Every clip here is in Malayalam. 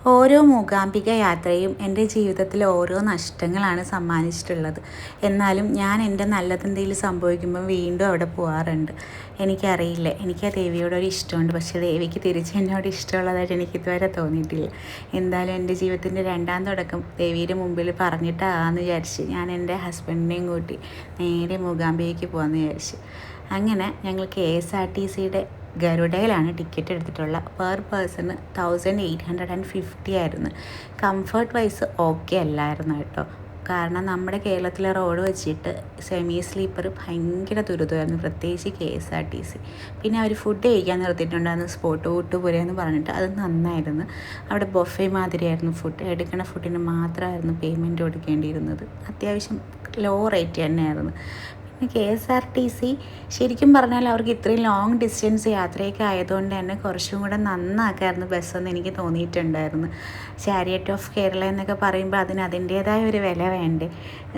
ഓരോ മൂകാംബിക യാത്രയും എൻ്റെ ജീവിതത്തിൽ ഓരോ നഷ്ടങ്ങളാണ് സമ്മാനിച്ചിട്ടുള്ളത്. എന്നാലും ഞാൻ എൻ്റെ നല്ലതെന്തെങ്കിലും സംഭവിക്കുമ്പോൾ വീണ്ടും അവിടെ പോകാറുണ്ട്. എനിക്കറിയില്ല, എനിക്ക് ആ ദേവിയോടൊരു ഇഷ്ടമുണ്ട്, പക്ഷേ ദേവിക്ക് തിരിച്ച് എന്നോട് ഇഷ്ടമുള്ളതായിട്ട് എനിക്കിതുവരെ തോന്നിയിട്ടില്ല. എന്തായാലും എൻ്റെ ജീവിതത്തിൻ്റെ രണ്ടാം തുടക്കം ദേവിയുടെ മുമ്പിൽ പറഞ്ഞിട്ടാന്ന് വിചാരിച്ച് ഞാൻ എൻ്റെ ഹസ്ബൻഡിനെയും കൂട്ടി നേരെ മൂകാംബികയ്ക്ക് പോകാമെന്ന് വിചാരിച്ചു. അങ്ങനെ ഞങ്ങൾ KSRTCയുടെ ഗരുഡയിലാണ് ടിക്കറ്റ് എടുത്തിട്ടുള്ളത്. പെർ പേഴ്സണ് 1850 ആയിരുന്നു. കംഫർട്ട് വൈസ് ഓക്കെ അല്ലായിരുന്നു കേട്ടോ. കാരണം നമ്മുടെ കേരളത്തിലെ റോഡ് വെച്ചിട്ട് സെമി സ്ലീപ്പർ ഭയങ്കര ദുരിതമായിരുന്നു, പ്രത്യേകിച്ച് KSRTC. പിന്നെ അവർ ഫുഡ് കഴിക്കാൻ നിർത്തിയിട്ടുണ്ടായിരുന്നു, സ്പോട്ട് ഊട്ടുപുരയെന്ന് പറഞ്ഞിട്ട്. അത് നന്നായിരുന്നു. അവിടെ ബൊഫെ മാതിരിയായിരുന്നു ഫുഡ്. എടുക്കുന്ന ഫുഡിന് മാത്രമായിരുന്നു പേയ്മെൻറ്റ് കൊടുക്കേണ്ടിയിരുന്നത്. അത്യാവശ്യം ലോ റേറ്റ് തന്നെയായിരുന്നു. KSRTC ശരിക്കും പറഞ്ഞാൽ അവർക്ക് ഇത്രയും ലോങ് ഡിസ്റ്റൻസ് യാത്രയൊക്കെ ആയതുകൊണ്ട് തന്നെ കുറച്ചും കൂടെ നന്നാക്കായിരുന്നു ബസ്സെന്ന് എനിക്ക് തോന്നിയിട്ടുണ്ടായിരുന്നു. ചാരിയറ്റ് ഓഫ് കേരള എന്നൊക്കെ പറയുമ്പോൾ അതിൻ്റേതായ ഒരു വില വേണ്ടേ.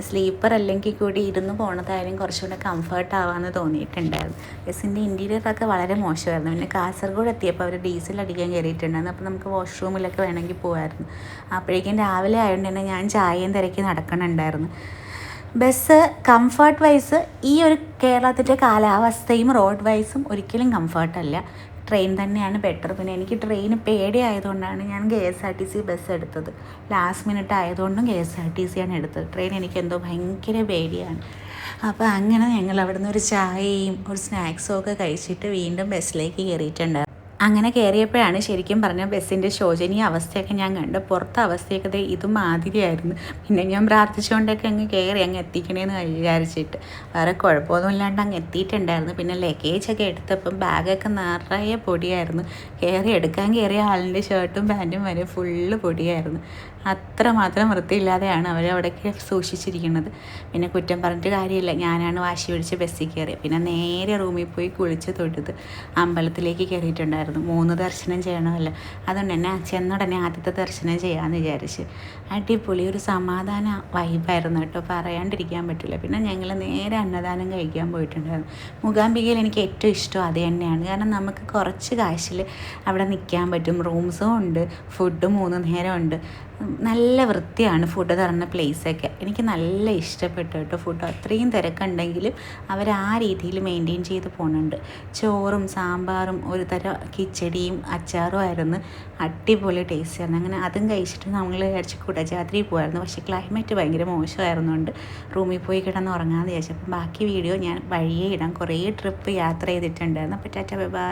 സ്ലീപ്പർ അല്ലെങ്കിൽ കൂടി ഇരുന്ന് പോണതായാലും കുറച്ചുകൂടെ കംഫർട്ട് ആവാമെന്ന് തോന്നിയിട്ടുണ്ടായിരുന്നു. ബസ്സിൻ്റെ ഇൻറ്റീരിയറൊക്കെ വളരെ മോശമായിരുന്നു. പിന്നെ കാസർഗോഡ് എത്തിയപ്പോൾ അവർ ഡീസൽ അടിക്കാൻ കയറിയിട്ടുണ്ടായിരുന്നു. അപ്പോൾ നമുക്ക് വാഷ്റൂമിലൊക്കെ വേണമെങ്കിൽ പോകുമായിരുന്നു. അപ്പോഴേക്കും രാവിലെ ആയതുകൊണ്ട് തന്നെ ഞാൻ ചായയും തിരക്കി നടക്കണുണ്ടായിരുന്നു. ബസ് കംഫർട്ട് വൈസ് ഈ ഒരു കേരളത്തിൻ്റെ കാലാവസ്ഥയും റോഡ് വൈസും ഒരിക്കലും കംഫർട്ടല്ല. ട്രെയിൻ തന്നെയാണ് ബെറ്റർ. പിന്നെ എനിക്ക് ട്രെയിൻ പേടിയായതുകൊണ്ടാണ് ഞാൻ KSRTC ബസ് എടുത്തത്. ലാസ്റ്റ് മിനിറ്റ് ആയതുകൊണ്ടും KSRTC ആണ് എടുത്തത്. ട്രെയിൻ എനിക്കെന്തോ ഭയങ്കര പേടിയാണ്. അപ്പോൾ അങ്ങനെ ഞങ്ങൾ അവിടുന്ന് ഒരു ചായയും ഒരു സ്നാക്സും ഒക്കെ കഴിച്ചിട്ട് വീണ്ടും ബസ്സിലേക്ക് കയറിയിട്ടുണ്ടായിരുന്നു. അങ്ങനെ കയറിയപ്പോഴാണ് ശരിക്കും പറഞ്ഞാൽ ബസ്സിൻ്റെ ശോചനീയ അവസ്ഥയൊക്കെ ഞാൻ കണ്ടു. പുറത്തെ അവസ്ഥയൊക്കെ ഇതുമാതിരിയായിരുന്നു. പിന്നെ ഞാൻ പ്രാർത്ഥിച്ചുകൊണ്ടൊക്കെ അങ്ങ് കയറി അങ്ങ് എത്തിക്കണേന്ന് വിചാരിച്ചിട്ട്. വേറെ കുഴപ്പമൊന്നും ഇല്ലാണ്ട് അങ്ങ് എത്തിയിട്ടുണ്ടായിരുന്നു. പിന്നെ ലഗേജൊക്കെ എടുത്തപ്പം ബാഗൊക്കെ നിറയെ പൊടിയായിരുന്നു. എടുക്കാൻ കയറിയ ആളിൻ്റെ ഷർട്ടും പാൻറ്റും വരെ ഫുള്ള് പൊടിയായിരുന്നു. അത്രമാത്രം വൃത്തിയില്ലാതെയാണ് അവരവിടേക്ക് സൂക്ഷിച്ചിരിക്കുന്നത്. പിന്നെ കുറ്റം പറഞ്ഞിട്ട് കാര്യമില്ല, ഞാനാണ് വാശി പിടിച്ച് ബസ്സിൽ കയറിയത്. പിന്നെ നേരെ റൂമിൽ പോയി കുളിച്ച് തൊഴുത് അമ്പലത്തിലേക്ക് കയറിയിട്ടുണ്ടായിരുന്നു. 3 ദർശനം ചെയ്യണമല്ലോ, അതുകൊണ്ട് തന്നെ ചെന്നുടനെ ആദ്യത്തെ ദർശനം ചെയ്യാമെന്ന് വിചാരിച്ച്. അടിപൊളി ഒരു സമാധാന വൈബായിരുന്നു കേട്ടോ, പറയാണ്ടിരിക്കാൻ പറ്റില്ല. പിന്നെ ഞങ്ങൾ നേരെ അന്നദാനം കഴിക്കാൻ പോയിട്ടുണ്ടായിരുന്നു. മൂകാംബികയിൽ എനിക്ക് ഏറ്റവും ഇഷ്ടം അത് തന്നെയാണ്. കാരണം നമുക്ക് കുറച്ച് കാശിൽ അവിടെ നിൽക്കാൻ പറ്റും. റൂംസും ഉണ്ട്, ഫുഡ് 3 നേരം ഉണ്ട്. നല്ല വൃത്തിയാണ് ഫുഡ് തരുന്ന പ്ലേസൊക്കെ. എനിക്ക് നല്ല ഇഷ്ടപ്പെട്ടു കേട്ടോ. ഫുഡ് അത്രയും തിരക്കുണ്ടെങ്കിലും അവർ ആ രീതിയിൽ മെയിൻറ്റെയിൻ ചെയ്ത് പോകുന്നുണ്ട്. ചോറും സാമ്പാറും ഒരു തരം കിച്ചടിയും അച്ചാറും ആയിരുന്നു. അടിപൊളി ടേസ്റ്റായിരുന്നു. അങ്ങനെ അതും കഴിച്ചിട്ട് നമ്മൾ വിചാരിച്ച് കുടജാദ്രി പോകുമായിരുന്നു. പക്ഷേ ക്ലൈമറ്റ് ഭയങ്കര മോശമായിരുന്നുകൊണ്ട് റൂമിൽ പോയി കിടന്ന് ഉറങ്ങാമെന്ന് വിചാരിച്ചു. അപ്പം ബാക്കി വീഡിയോ ഞാൻ വഴിയേ ഇടാം. കുറേ ട്രിപ്പ് യാത്ര ചെയ്തിട്ടുണ്ടായിരുന്നു. അപ്പോൾ ടാറ്റ ബൈ ബൈ.